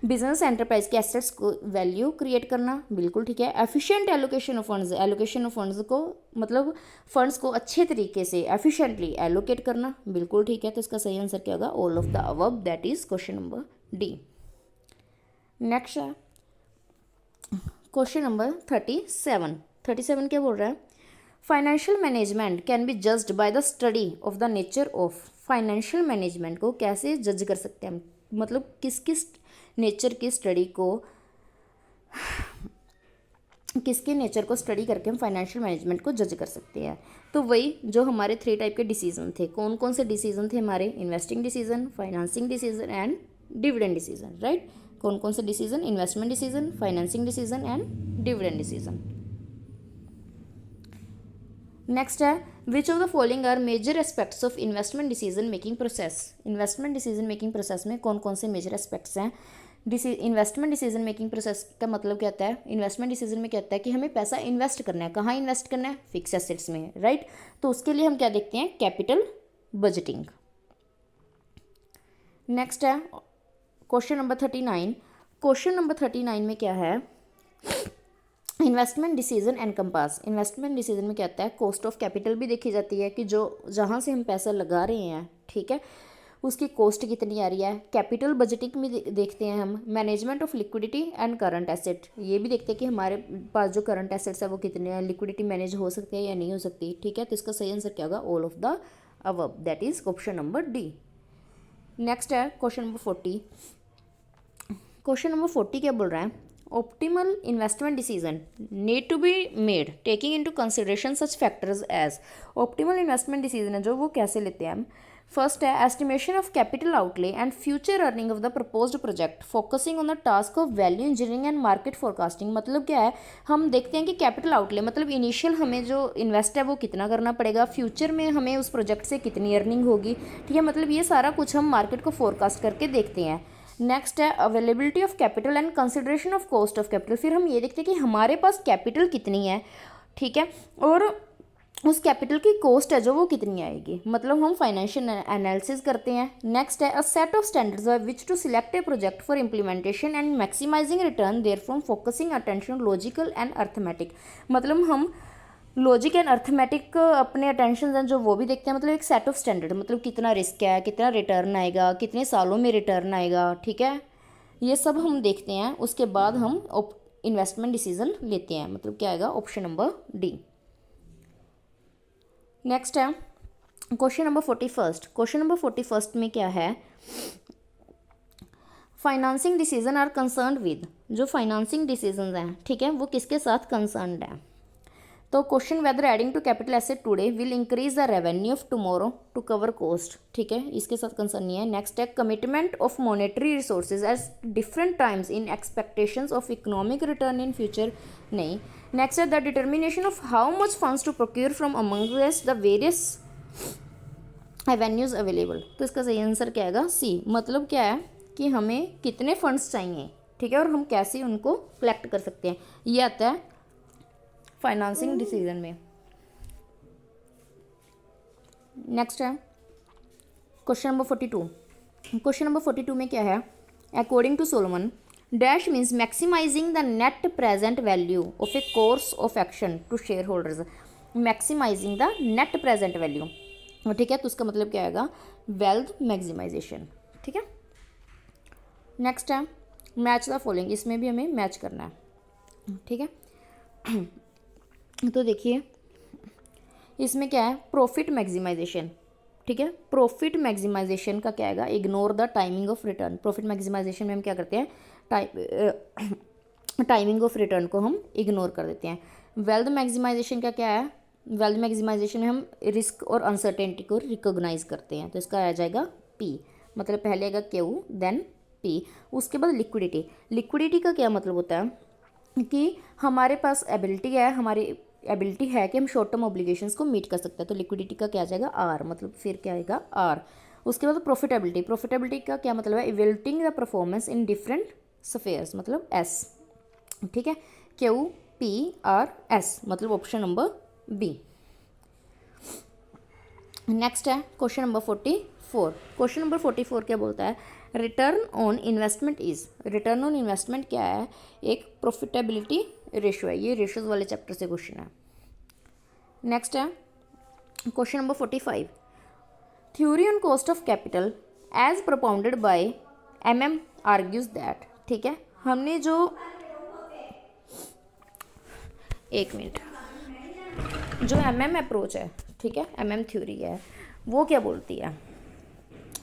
business enterprise के एसेट्स को वैल्यू क्रिएट करना, बिल्कुल ठीक है, efficient allocation of funds, allocation of funds को मतलब फंड्स को अच्छे तरीके से एफिशिएंटली एलोकेट करना, बिल्कुल ठीक है। तो इसका सही आंसर क्या होगा, all of the above, that is question number D. Next है क्वेश्चन नंबर 37 क्या बोल रहा है, financial management can B judged by the study of the nature of, financial management को कैसे जज कर सकते हैं, मतलब किस किस नेचर की स्टडी को, किसके नेचर को स्टडी करके हम फाइनेंशियल मैनेजमेंट को जज कर सकते हैं। तो वही जो हमारे 3 टाइप के डिसीजन थे, कौन कौन से डिसीजन थे हमारे, investing decision, financing decision and dividend decision, right. कौन कौन से decision, investment decision, financing decision and dividend decision. Next है, which of the following are major aspects of investment decision making process, investment decision making process में कौन कौन से major aspects हैं। Investment decision making process का मतलब क्या होता है, इन्वेस्टमेंट डिसीजन में क्या होता है कि हमें पैसा इन्वेस्ट करना है, कहाँ इन्वेस्ट करना है, फिक्स एसेट्स में, राइट। तो उसके लिए हम क्या देखते हैं, कैपिटल बजटिंग। नेक्स्ट है क्वेश्चन नंबर 39। क्वेश्चन नंबर 39 में क्या है, investment decision and compass. Investment decision में क्या होता है, कॉस्ट ऑफ कैपिटल भी देखी जाती है कि जो जहाँ से हम पैसा लगा रहे हैं, ठीक है, उसकी कॉस्ट कितनी आ रही है। कैपिटल बजटिंग में देखते हैं हम management of liquidity and current asset, ये भी देखते हैं कि हमारे पास जो करंट एसेट्स है वो कितने हैं, लिक्विडिटी मैनेज हो सकती है या नहीं हो सकती, ठीक है। तो इसका सही आंसर क्या होगा, all of the above, that is option number D. Next है क्वेश्चन नंबर 40। क्वेश्चन नंबर 40 क्या बोल रहा है, optimal investment decision need to be made taking into consideration such factors as. Optimal investment decision है जो वो कैसे लेते हैं हम। फर्स्ट है estimation of capital outlay and future earning of the proposed project focusing on the task of value engineering and market forecasting. मतलब क्या है, हम देखते हैं कि कैपिटल आउटले मतलब इनिशियल हमें जो इन्वेस्ट है वो कितना करना पड़ेगा, फ्यूचर में हमें उस प्रोजेक्ट से कितनी अर्निंग होगी, ठीक है, मतलब ये सारा कुछ हम मार्केट को फोरकास्ट करके देखते हैं। नेक्स्ट है availability of capital and consideration of cost of capital. फिर हम ये देखते हैं कि हमारे पास कैपिटल कितनी है, ठीक है, और उस कैपिटल की कॉस्ट है जो वो कितनी आएगी, मतलब हम फाइनेंशियल एनालिसिस करते हैं। नेक्स्ट है a set of standards by which to select a project for implementation and maximizing return there from focusing attention logical and arithmetic. मतलब हम लॉजिक एंड अर्थमेटिक अपने अटेंशन हैं जो वो भी देखते हैं, मतलब एक सेट ऑफ स्टैंडर्ड, मतलब कितना रिस्क है, कितना रिटर्न आएगा, कितने सालों में रिटर्न आएगा, ठीक है, ये सब हम देखते हैं। उसके बाद हम इन्वेस्टमेंट डिसीजन लेते हैं, मतलब क्या आएगा ऑप्शन नंबर डी। नेक्स्ट है क्वेश्चन नंबर 41। क्वेश्चन नंबर 41 में क्या है, financing decision are concern with, जो फाइनेंसिंग डिसीजन हैं, ठीक है, वो किसके साथ कंसर्नड है। तो question whether adding to capital asset today will increase the revenue of tomorrow to cover cost, ठीक है, इसके साथ कंसर्न नहीं है। नेक्स्ट है commitment of monetary resources at different times in expectations of economic return in future, नहीं। Next है the determination of how much funds to procure from amongst the various avenues available, तो इसका सही answer क्या आएगा सी, मतलब क्या है कि हमें कितने फंड्स चाहिए, ठीक है, और हम कैसे उनको कलेक्ट कर सकते हैं, ये आता है फाइनेंसिंग डिसीजन में। नेक्स्ट है क्वेश्चन नंबर 42। क्वेश्चन नंबर 42 में क्या है, according to Solomon dash means maximizing the net present value of a course of action to share holders, maximizing the net present value, ठीक है, तो उसका मतलब क्या आएगा वेल्थ मैक्सिमाइजेशन, ठीक है। नेक्स्ट है मैच द फॉलोइंग, इसमें भी हमें मैच करना है, ठीक है। तो देखिए इसमें क्या है प्रॉफिट मैक्सिमाइजेशन, ठीक है, प्रॉफिट मैक्सिमाइजेशन का क्या आएगा ignore the timing of return. Profit maximization में हम क्या करते हैं टाइमिंग ऑफ रिटर्न को हम इग्नोर कर देते हैं। वेल्थ मैक्सिमाइजेशन का क्या है, वेल्थ मैक्सिमाइजेशन में हम रिस्क और अनसर्टेनिटी को रिकॉग्नाइज करते हैं, तो इसका आ जाएगा पी, मतलब पहले आएगा क्यू देन पी। उसके बाद लिक्विडिटी, लिक्विडिटी का क्या मतलब होता है कि हमारे पास एबिलिटी है, हमारी एबिलिटी है कि हम शॉर्ट टर्म ऑब्लिगेशंस को मीट कर सकते हैं, तो लिक्विडिटी का क्या आ जाएगा आर, मतलब फिर क्या आएगा आर। उसके बाद प्रॉफिटेबिलिटी, प्रॉफिटेबिलिटी का क्या मतलब है evaluating the performance in different spheres, मतलब एस, ठीक है, क्यू पी आर एस, मतलब ऑप्शन नंबर बी। नेक्स्ट है क्वेश्चन नंबर 44। क्वेश्चन नंबर 44 क्या बोलता है, return on investment is, return on investment क्या है एक प्रॉफिटेबिलिटी रेशो है, ये रेशोज वाले चैप्टर से क्वेश्चन है। नेक्स्ट है question number 45, theory on cost of capital as propounded by M argues that, ठीक है, हमने जो एक मिनट जो अप्रोच है, ठीक है, थ्योरी है, वो क्या बोलती है,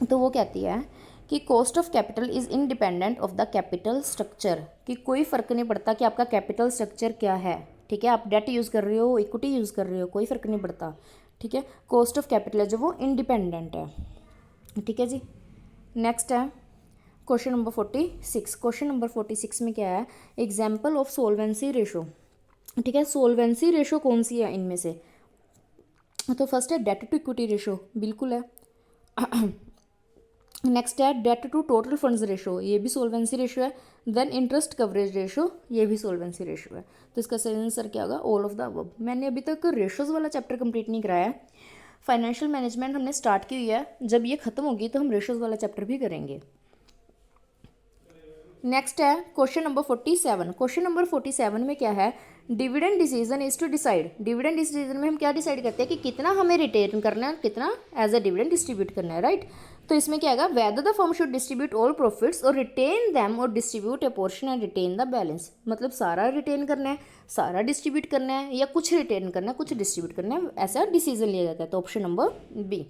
तो वो कहती है कि cost of capital is independent of the capital structure, कि कोई फ़र्क नहीं पड़ता कि आपका कैपिटल स्ट्रक्चर क्या है, ठीक है, आप डेट यूज़ कर रहे हो इक्विटी यूज़ कर रहे हो कोई फ़र्क नहीं पड़ता, ठीक है, कॉस्ट ऑफ कैपिटल है जो वो इंडिपेंडेंट है, ठीक है जी। नेक्स्ट है क्वेश्चन नंबर 46। क्वेश्चन नंबर 46 में क्या है एग्जाम्पल ऑफ सोलवेंसी रेशो, ठीक है, सोलवेंसी रेशो कौन सी है इनमें से, तो फर्स्ट है डेट टू इक्विटी रेशो, बिल्कुल है। नेक्स्ट है debt to total funds ratio, ये भी सोलवेंसी रेशो है। देन इंटरेस्ट कवरेज रेशो, ये भी सोलवेंसी रेशो है, तो इसका सही आंसर क्या होगा ऑल ऑफ द अबव। मैंने अभी तक रेशोज़ वाला चैप्टर कंप्लीट नहीं कराया है, फाइनेंशियल मैनेजमेंट हमने स्टार्ट की हुई है, जब ये खत्म होगी तो हम रेशोज़ वाला चैप्टर भी करेंगे। नेक्स्ट है क्वेश्चन नंबर 47। क्वेश्चन नंबर 47 में क्या है dividend decision is to decide, dividend decision में हम क्या डिसाइड करते हैं कि कितना हमें रिटेन करना है, कितना एज अ डिविडेंड डिस्ट्रीब्यूट करना है, राइट। तो इसमें क्या आएगा whether the firm should distribute all profits और रिटेन दैम और distribute a portion and retain the balance, मतलब सारा रिटेन करना है, सारा डिस्ट्रीब्यूट करना है, या कुछ रिटेन करना है कुछ डिस्ट्रीब्यूट करना है, ऐसा डिसीजन लिया जाता है, तो ऑप्शन नंबर बी।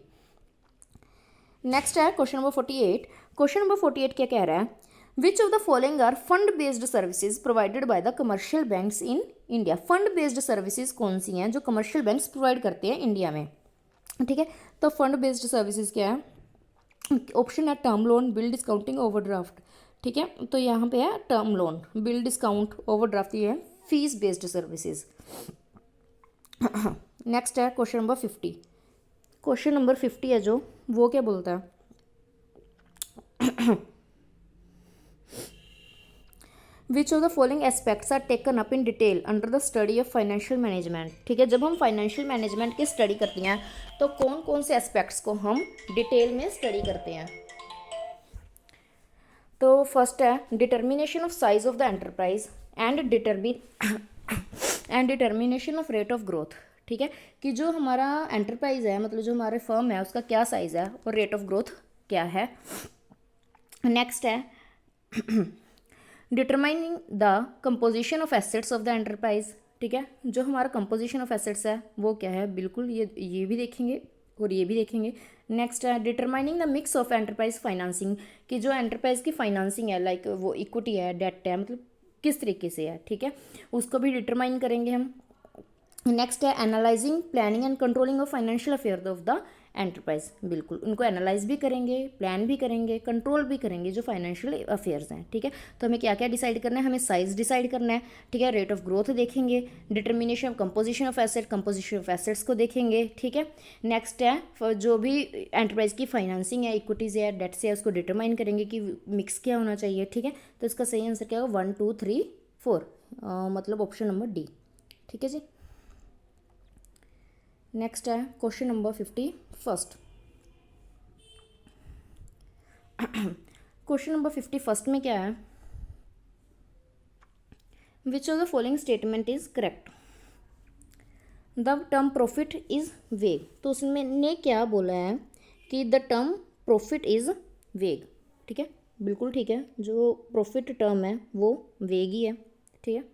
नेक्स्ट है क्वेश्चन नंबर 48। क्वेश्चन नंबर 48 क्या कह रहा है which of the following are fund based services provided by the commercial banks in India, fund based services कौन सी हैं जो कमर्शियल बैंक्स प्रोवाइड करते हैं इंडिया में, ठीक है। तो फंड बेस्ड सर्विसेज क्या है ऑप्शन है term loan bill discounting overdraft, ठीक है, तो यहाँ पे है term loan bill discount overdraft, ये है फीस बेस्ड सर्विसेज। नेक्स्ट है क्वेश्चन नंबर 50। क्वेश्चन नंबर 50 है जो वो क्या बोलता है which of the following aspects are taken up in detail under the study of financial management, ठीक है, जब हम फाइनेंशियल मैनेजमेंट की स्टडी करते हैं तो कौन कौन से एस्पेक्ट्स को हम डिटेल में स्टडी करते हैं। तो फर्स्ट है determination of size of the enterprise and determination of rate of growth, ठीक है, कि जो हमारा एंटरप्राइज है, मतलब जो हमारे फर्म है, उसका क्या साइज़ है और रेट ऑफ ग्रोथ क्या है। नेक्स्ट है determining the composition of assets of the enterprise. ठीक है, जो हमारा कंपोजिशन ऑफ एसेट्स है वो क्या है, बिल्कुल ये भी देखेंगे और ये भी देखेंगे। नेक्स्ट है determining the mix of enterprise financing, कि जो एंटरप्राइज की फाइनेंसिंग है, लाइक वो इक्विटी है, डेट है, मतलब किस तरीके से है। ठीक है, उसको भी डिटरमाइन करेंगे हम। नेक्स्ट है analysing planning and controlling of financial affair of the enterprise, बिल्कुल उनको एनालाइज भी करेंगे, प्लान भी करेंगे, कंट्रोल भी करेंगे जो फाइनेंशियल अफेयर्स हैं। ठीक है, तो हमें क्या क्या डिसाइड करना है, हमें साइज डिसाइड करना है। ठीक है, रेट ऑफ ग्रोथ देखेंगे, determination of composition of asset, composition of assets को देखेंगे। ठीक है, नेक्स्ट है जो भी एंटरप्राइज की फाइनेंसिंग है, इक्विटीज है, डेट्स है, उसको डिटरमाइन करेंगे कि मिक्स क्या होना चाहिए। ठीक है, तो इसका सही आंसर क्या होगा, 1 2 3 4, मतलब ऑप्शन नंबर डी। ठीक है जी। नेक्स्ट है क्वेश्चन नंबर 51। क्वेश्चन नंबर 51 में क्या है, which of the following statement is correct. The term profit is वेग, तो उसमें ने क्या बोला है कि द टर्म प्रॉफिट इज वेग। ठीक है, बिल्कुल ठीक है, जो प्रॉफिट टर्म है वो वेग ही है। ठीक है,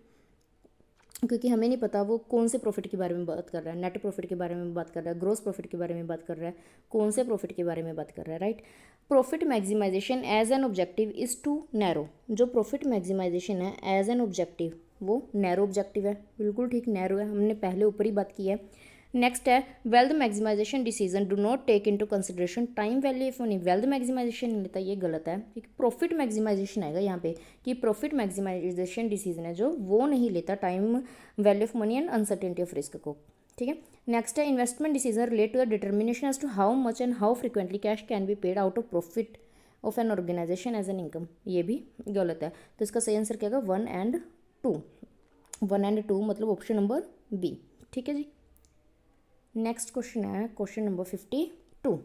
क्योंकि हमें नहीं पता वो कौन से प्रॉफिट के बारे में बात कर रहा है, नेट प्रॉफिट के बारे में बात कर रहा है, ग्रोस प्रॉफिट के बारे में बात कर रहा है, कौन से प्रॉफिट के बारे में बात कर रहा है, right. Profit maximisation as N objective is too narrow, जो profit maximization as an N ऑब्जेक्टिव वो नैरो ऑब्जेक्टिव है, बिल्कुल ठीक, नैरो है, हमने पहले ऊपर ही बात की है। नेक्स्ट है wealth maximization decision do not take into consideration time value of money, wealth maximization नहीं लेता, ये गलत है, क्योंकि प्रॉफिट मैक्सिमाइजेशन आएगा यहाँ पे कि प्रॉफिट मैक्सिमाइजेशन डिसीजन है जो वो नहीं लेता time value of money and uncertainty of risk को। ठीक है, नेक्स्ट है investment decision relate to the determination as to how much and how frequently cash can be paid out of profit of an organization as an income, ये भी गलत है, तो इसका सही आंसर क्या होगा 1 and 2, 1 and 2 मतलब ऑप्शन नंबर बी। ठीक है जी। नेक्स्ट क्वेश्चन है क्वेश्चन नंबर 52।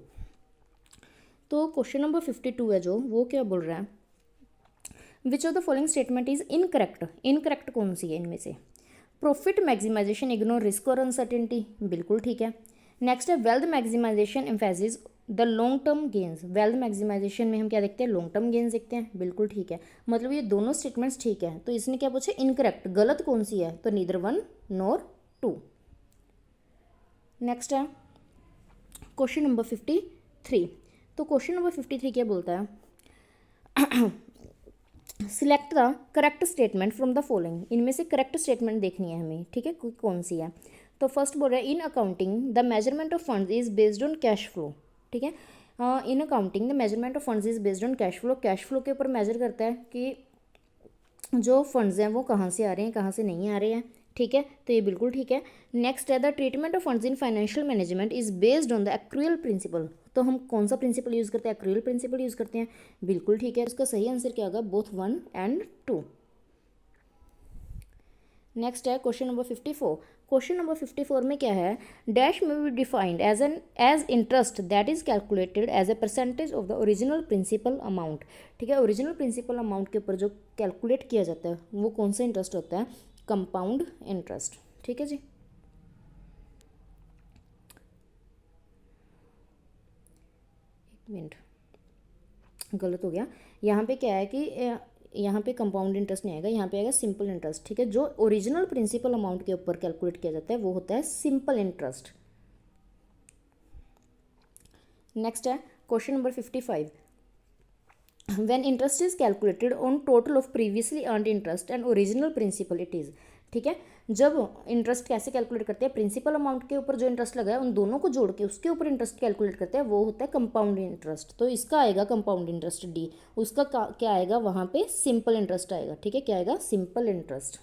तो क्वेश्चन नंबर 52 है जो वो क्या बोल रहा है, which of the following statement is incorrect. Incorrect कौन सी है इनमें से, प्रॉफिट मैक्सिमाइजेशन इग्नोर रिस्क और अनसर्टेनिटी, बिल्कुल ठीक है। नेक्स्ट है wealth maximization emphasis the long term gains, wealth maximization में हम क्या देखते हैं, लॉन्ग टर्म गेन्स देखते हैं, बिल्कुल ठीक है, मतलब ये दोनों स्टेटमेंट्स ठीक है। तो इसने क्या पूछा, इनकरेक्ट, गलत कौन सी है, तो नीदर 1 नॉर 2। नेक्स्ट है क्वेश्चन नंबर 53। तो क्वेश्चन नंबर 53 क्या बोलता है, select the correct statement from the following, इनमें से करेक्ट स्टेटमेंट देखनी है हमें। ठीक है, कौन सी है, तो फर्स्ट बोल रहा है in accounting the measurement of funds is based on cash flow. ठीक है, in accounting the measurement of funds is based on cash flow, cash flow के ऊपर मेजर करता है कि जो फंड्स हैं वो कहाँ से आ रहे हैं, कहाँ से नहीं आ रहे हैं। ठीक है, तो ये बिल्कुल ठीक है। नेक्स्ट है the treatment of funds in financial management is based on the accrual principle, तो हम कौन सा प्रिंसिपल यूज़ करते हैं, एक्रूअल प्रिंसिपल यूज़ करते हैं, बिल्कुल ठीक है, उसका सही आंसर क्या होगा, बोथ 1 and 2। नेक्स्ट है क्वेश्चन नंबर 54। क्वेश्चन नंबर 54 में क्या है, dash may be defined as interest that is calculated as a percentage of the original principal amount. ठीक है, ओरिजिनल प्रिंसिपल अमाउंट के ऊपर जो कैलकुलेट किया जाता है वो कौन सा इंटरेस्ट होता है, कंपाउंड इंटरेस्ट। ठीक है जी। एक मिनट, गलत हो गया, यहाँ पे क्या है कि यहाँ पे कंपाउंड इंटरेस्ट नहीं आएगा, यहाँ पे आएगा सिंपल इंटरेस्ट। ठीक है, जो ओरिजिनल प्रिंसिपल अमाउंट के ऊपर कैलकुलेट किया जाता है वो होता है सिंपल इंटरेस्ट। नेक्स्ट है question number 55। When interest is calculated on total of previously earned interest and original principal it is. ठीक है, जब इंटरेस्ट कैसे कैलकुलेट करते हैं, प्रिंसिपल अमाउंट के ऊपर जो इंटरेस्ट लगा है उन दोनों को जोड़ के उसके ऊपर इंटरेस्ट कैलकुलेट करते हैं, वो होता है कंपाउंड इंटरेस्ट। तो इसका आएगा कंपाउंड इंटरेस्ट डी, उसका क्या आएगा वहाँ पे सिंपल इंटरेस्ट आएगा। ठीक है, क्या आएगा, सिंपल इंटरेस्ट।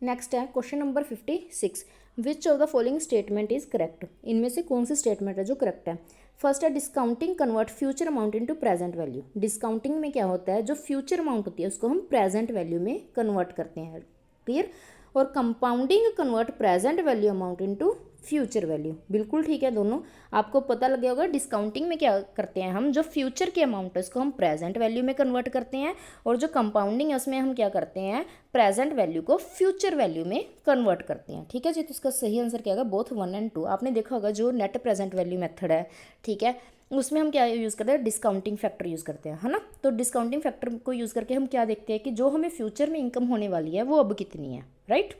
नेक्स्ट है question number 56। Which of the following statement is correct, इनमें से कौन सी स्टेटमेंट है जो करेक्ट है। फर्स्ट है discounting convert future amount into present value, discounting में क्या होता है, जो फ्यूचर अमाउंट होती है उसको हम प्रेजेंट वैल्यू में कन्वर्ट करते हैं, क्लियर। और compounding convert present value amount into future value, बिल्कुल ठीक है दोनों। आपको पता लग गया होगा डिस्काउंटिंग में क्या करते हैं हम, जो फ्यूचर की अमाउंट है उसको हम प्रेजेंट वैल्यू में कन्वर्ट करते हैं, और जो कंपाउंडिंग है उसमें हम क्या करते हैं, प्रेजेंट वैल्यू को फ्यूचर वैल्यू में कन्वर्ट करते हैं। ठीक है जी, तो इसका सही आंसर क्या होगा, बोथ 1 और 2। आपने देखा होगा जो नेट प्रेजेंट वैल्यू मेथड है, ठीक है, उसमें हम क्या यूज़ करते हैं, डिस्काउंटिंग फैक्टर यूज़ करते हैं, है ना। तो डिस्काउंटिंग फैक्टर को यूज़ करके हम क्या देखते हैं कि जो हमें फ्यूचर में इनकम होने वाली है वो अब कितनी है, राइट।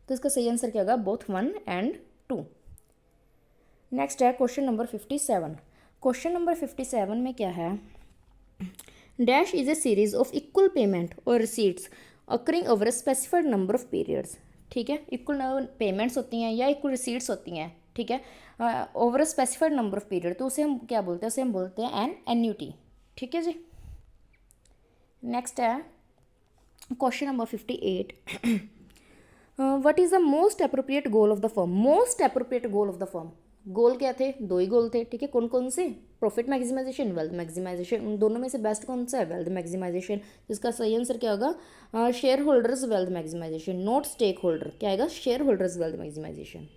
तो इसका सही आंसर क्या होगा, बोथ 1 और 2। नेक्स्ट है क्वेश्चन नंबर 57। क्वेश्चन नंबर 57 में क्या है, dash is a series of equal payment or receipts occurring over a specified number of periods. ठीक है, इक्वल पेमेंट्स होती हैं या इक्वल रिसीट्स होती हैं, ठीक है, over a specified number of period, तो उसे हम क्या बोलते हैं, उसे हम बोलते हैं एन एन्यूटी। ठीक है जी। नेक्स्ट है question number 58। What is the most appropriate goal of the firm. Most appropriate goal of the firm, goal क्या थे, 2 ही गोल थे, ठीक है, कौन कौन से, प्रॉफिट मैक्सिमाइजेशन, वेल्थ मैक्सिमाइजेशन, उन दोनों में से बेस्ट कौन सा है, वेल्थ मैक्सिमाइजेशन। इसका सही आंसर क्या होगा, share holders wealth maximization, not stake holder, क्या आएगा, share holders wealth maximization.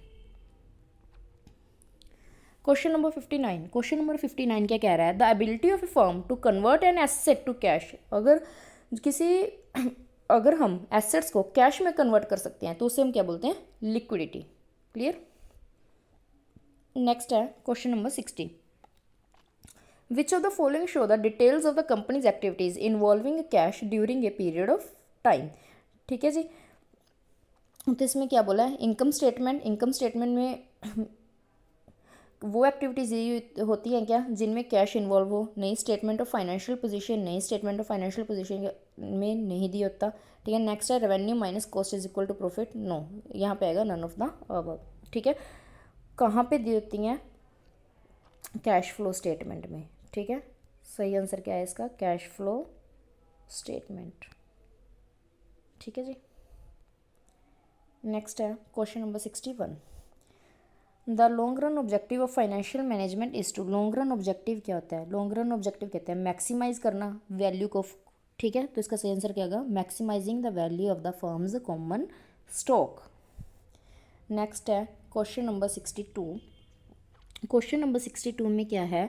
Question number 59। Question number 59 क्या कह रहा है, the ability of a firm to convert an asset to cash. अगर हम एसेट्स को कैश में कन्वर्ट कर सकते हैं तो उसे हम क्या बोलते हैं, लिक्विडिटी। क्लियर। नेक्स्ट है question number 60। Which of the following show the details of the companies activities involving cash during a period of time. ठीक है जी, तो इसमें क्या बोला है, इनकम स्टेटमेंट। इनकम स्टेटमेंट में वो एक्टिविटीज़ ये होती हैं क्या जिनमें कैश इन्वॉल्व हो। नई स्टेटमेंट ऑफ फाइनेंशियल पोजीशन, नई स्टेटमेंट ऑफ फाइनेंशियल पोजीशन में नहीं दी होता। ठीक है। नेक्स्ट है revenue minus cost is equal to profit, no, यहाँ पे आएगा नन ऑफ द अबव। ठीक है, कहाँ पे दी होती हैं, कैश फ्लो स्टेटमेंट में। ठीक है, सही आंसर क्या है इसका, कैश फ्लो स्टेटमेंट। ठीक है जी। नेक्स्ट है question number 61। The long run objective of financial management is to. Long run objective क्या होता है, लॉन्ग रन ऑब्जेक्टिव कहते हैं मैक्सिमाइज करना वैल्यू को। ठीक है, तो इसका सही आंसर क्या होगा, maximizing the value of the firm's common stock. Next है क्वेश्चन नंबर 62। क्वेश्चन नंबर 62 में क्या है,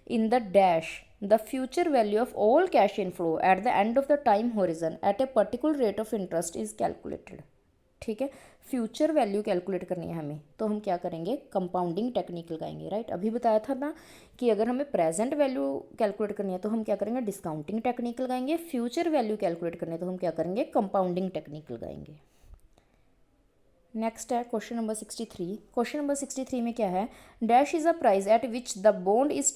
in the dash the future value of all cash inflow at the end of the time horizon at a particular rate of interest is calculated. ठीक है, future value calculate करनी है हमें, तो हम क्या करेंगे, कंपाउंडिंग टेक्निक लगाएंगे। राइट, अभी बताया था ना कि अगर हमें प्रेजेंट वैल्यू कैलकुलेट करनी है तो हम क्या करेंगे, डिस्काउंटिंग टेक्निक लगाएंगे। फ्यूचर वैल्यू कैलकुलेट करनी है तो हम क्या करेंगे, कंपाउंडिंग टेक्निक लगाएंगे। नेक्स्ट है क्वेश्चन नंबर 63। क्वेश्चन नंबर 63 में क्या है, dash is a price at which the bond is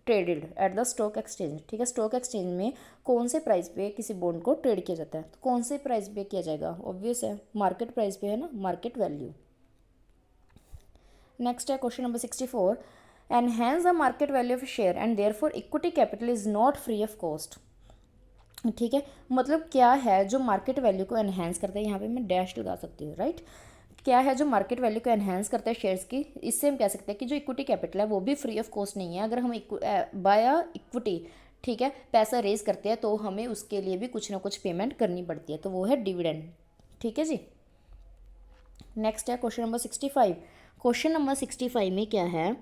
traded at the stock exchange. ठीक है, स्टॉक एक्सचेंज में कौन से प्राइस पे किसी बॉन्ड को ट्रेड किया जाता है, तो कौन से प्राइस पे किया जाएगा, ऑब्वियस है मार्केट प्राइस पे है ना, मार्केट वैल्यू। नेक्स्ट है question number 64। Enhance the market value of share and therefore equity capital is not free of cost. ठीक है, मतलब क्या है जो मार्केट वैल्यू को एनहेंस करता है, यहाँ पे मैं डैश लगा सकती हूँ। राइट, क्या है जो मार्केट वैल्यू को एनहेंस करता है शेयर्स की, इससे हम कह सकते हैं कि जो इक्विटी कैपिटल है वो भी फ्री ऑफ कॉस्ट नहीं है। अगर हम बाया इक्विटी, ठीक है, पैसा रेज करते हैं तो हमें उसके लिए भी कुछ ना कुछ पेमेंट करनी पड़ती है, तो वो है डिविडेंड। ठीक है जी। नेक्स्ट है क्वेश्चन नंबर 65। क्वेश्चन नंबर 65 में क्या है,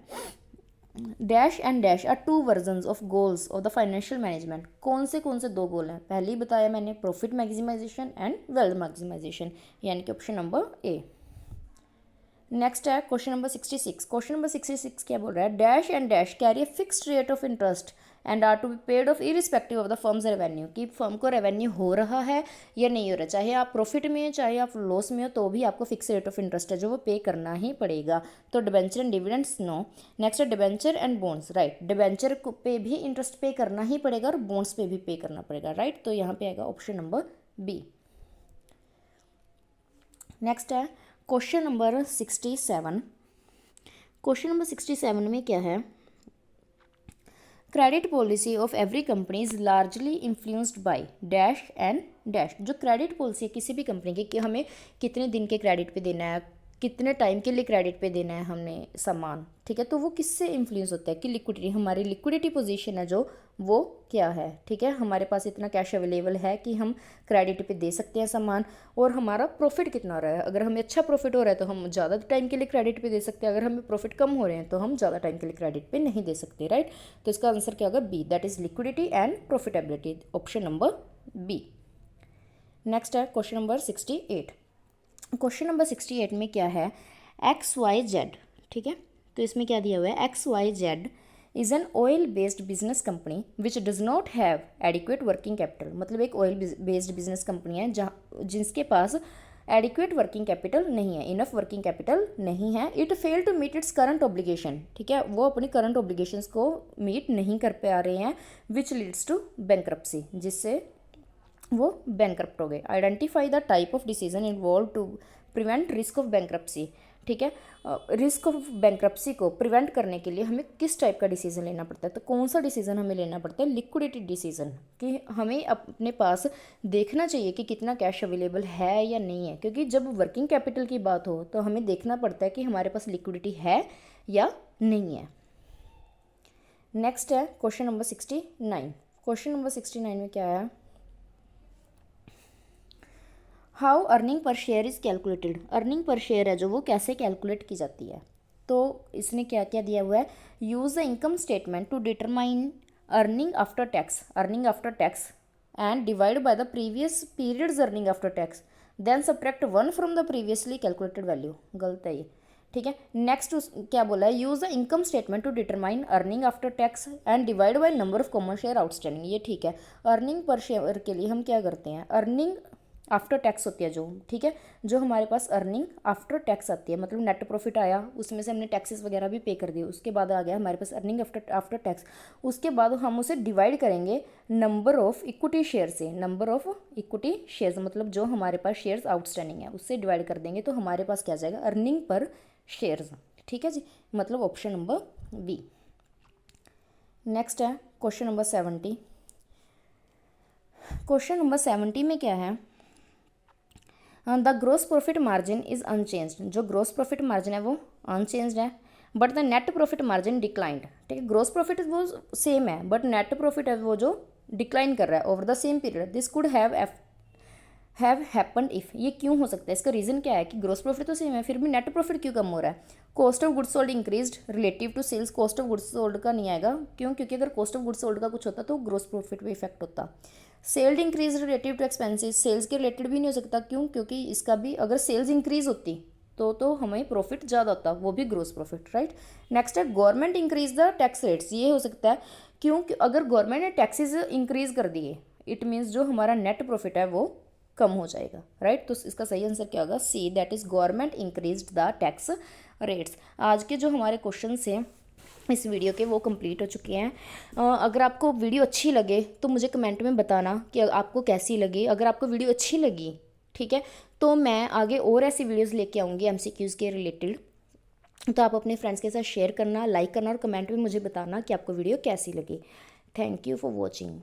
dash and dash are 2 versions of goals of the financial management. कौन से 2 गोल हैं, पहले ही बताया मैंने, profit maximisation and wealth maximization, यानी कि ऑप्शन नंबर ए। नेक्स्ट है क्वेश्चन नंबर 66। क्वेश्चन नंबर 66 क्या बोल रहा है, dash and dash carry a fixed rate of interest and are to be paid off irrespective of the firm's revenue. कि firm को revenue हो रहा है या नहीं हो रहा, चाहे आप प्रॉफिट में हो चाहे आप लॉस में हो, तो भी आपको फिक्स रेट ऑफ इंटरेस्ट है जो वो पे करना ही पड़ेगा। तो debenture and dividends no. Next है debenture and bonds. Right, debenture पे भी इंटरेस्ट पे करना ही पड़ेगा और बॉन्ड्स पे भी पे करना पड़ेगा। राइट, तो यहाँ पे आएगा ऑप्शन नंबर बी। नेक्स्ट है क्वेश्चन नंबर 67। क्वेश्चन नंबर 67 में क्या है, credit policy of every company is largely influenced by dash and dash. जो क्रेडिट पॉलिसी है किसी भी कंपनी की, कि हमें कितने दिन के क्रेडिट पे देना है, कितने टाइम के लिए क्रेडिट पे देना है हमने सामान, ठीक है। तो वो किससे इन्फ्लुएंस होता है कि लिक्विडिटी, हमारी लिक्विडिटी पोजीशन है जो वो क्या है, ठीक है। हमारे पास इतना कैश अवेलेबल है कि हम क्रेडिट पे दे सकते हैं सामान, और हमारा प्रॉफिट कितना हो रहा है। अगर हमें अच्छा प्रॉफिट हो रहा है तो हम ज़्यादा टाइम के लिए क्रेडिट पे दे सकते हैं, अगर हमें प्रॉफिट कम हो रहे हैं तो हम ज़्यादा टाइम के लिए क्रेडिट पे नहीं दे सकते, राइट। तो इसका आंसर क्या होगा, B, that is liquidity and profitability, option number B. Next है क्वेश्चन नंबर 68। क्वेश्चन नंबर 68 में क्या है, XYZ, ठीक है। तो इसमें क्या दिया हुआ है, XYZ is an oil based business company which does not have adequate working capital. मतलब एक ऑयल बेस्ड बिजनेस कंपनी है जहाँ जिसके पास एडिक्वेट वर्किंग कैपिटल नहीं है, इनफ वर्किंग कैपिटल नहीं है। It fail to meet its current obligation, ठीक है। वो अपनी करंट ऑब्लिगेशंस को मीट नहीं कर पा रहे हैं, विच लीड्स टू बैंक्रप्सी, जिससे वो बैंक्रप्ट हो गए। Identify the type of decision involve to prevent risk of bankruptcy, ठीक है। रिस्क ऑफ बैंक्रप्सी को प्रिवेंट करने के लिए हमें किस टाइप का डिसीजन लेना पड़ता है, तो कौन सा डिसीजन हमें लेना पड़ता है, लिक्विडिटी डिसीजन, कि हमें अपने पास देखना चाहिए कि कितना कैश अवेलेबल है या नहीं है। क्योंकि जब वर्किंग कैपिटल की बात हो तो हमें देखना पड़ता है कि हमारे पास लिक्विडिटी है या नहीं है। नेक्स्ट है क्वेश्चन नंबर 69। क्वेश्चन नंबर 69 में क्या है, how earning per share is calculated. Earning per share है जो वो कैसे कैलकुलेट की जाती है। तो इसने क्या क्या दिया हुआ है, use the income statement to determine earning after tax, earning after tax and divide by the previous periods earning after tax, then subtract 1 from the previously calculated value. गलत है ये, ठीक है। नेक्स्ट क्या बोला है, use the income statement to determine earning after tax and divide by number of common share outstanding. ये ठीक है। अर्निंग पर शेयर के लिए हम क्या करते हैं, अर्निंग आफ्टर टैक्स होती है जो, ठीक है, जो हमारे पास अर्निंग आफ्टर टैक्स आती है, मतलब नेट प्रॉफिट आया, उसमें से हमने टैक्सेस वगैरह भी पे कर दिए, उसके बाद आ गया हमारे पास अर्निंग आफ्टर टैक्स। उसके बाद हम उसे डिवाइड करेंगे नंबर ऑफ इक्विटी शेयर से, नंबर ऑफ इक्विटी शेयर्स मतलब जो हमारे पास शेयर्स आउटस्टैंडिंग है उससे डिवाइड कर देंगे, तो हमारे पास क्या जाएगा, अर्निंग पर शेयर्स, ठीक है जी। मतलब ऑप्शन नंबर बी। नेक्स्ट है क्वेश्चन नंबर 70। क्वेश्चन नंबर 70 में क्या है, the gross profit margin is unchanged. जो ग्रोस प्रॉफिट मार्जिन है वो अनचेंज्ड है, but the net profit margin declined, ठीक है। ग्रोस प्रॉफिट वो सेम है बट नेट प्रॉफिट है वो जो डिक्लाइन कर रहा है over the same period. This could have happened if. ये क्यों हो सकता है, इसका रीज़न क्या है कि ग्रोस प्रॉफिट तो सेम है फिर भी नेट प्रॉफिट क्यों कम हो रहा है। Cost of goods sold increased relative to sales. Cost of goods sold का नहीं आएगा, क्यों, क्योंकि अगर कॉस्ट ऑफ गुड्स सोल्ड का कुछ होता तो ग्रोस प्रॉफिट पे इफेक्ट होता। Sales increase relative to expenses, sales के रिलेटेड भी नहीं हो सकता, क्यों, क्योंकि इसका भी अगर सेल्स इंक्रीज होती तो हमें प्रॉफिट ज़्यादा होता, वो भी ग्रोस प्रॉफिट, राइट। नेक्स्ट है government increase the tax rates. ये हो सकता है क्यों, अगर गवर्नमेंट ने टैक्सेस इंक्रीज कर दिए इट मीन्स जो हमारा नेट प्रॉफिट है वो कम हो जाएगा, राइट। तो इसका सही आंसर क्या होगा, C, that is government increase the tax rates. आज के जो हमारे क्वेश्चन हैं इस वीडियो के वो कंप्लीट हो चुके हैं। अगर आपको वीडियो अच्छी लगे तो मुझे कमेंट में बताना कि आपको कैसी लगी। अगर आपको वीडियो अच्छी लगी, ठीक है, तो मैं आगे और ऐसी वीडियोस लेके आऊँगी MCQs के रिलेटेड। तो आप अपने फ्रेंड्स के साथ शेयर करना, लाइक करना और कमेंट में मुझे बताना कि आपको वीडियो कैसी लगी। Thank you for watching.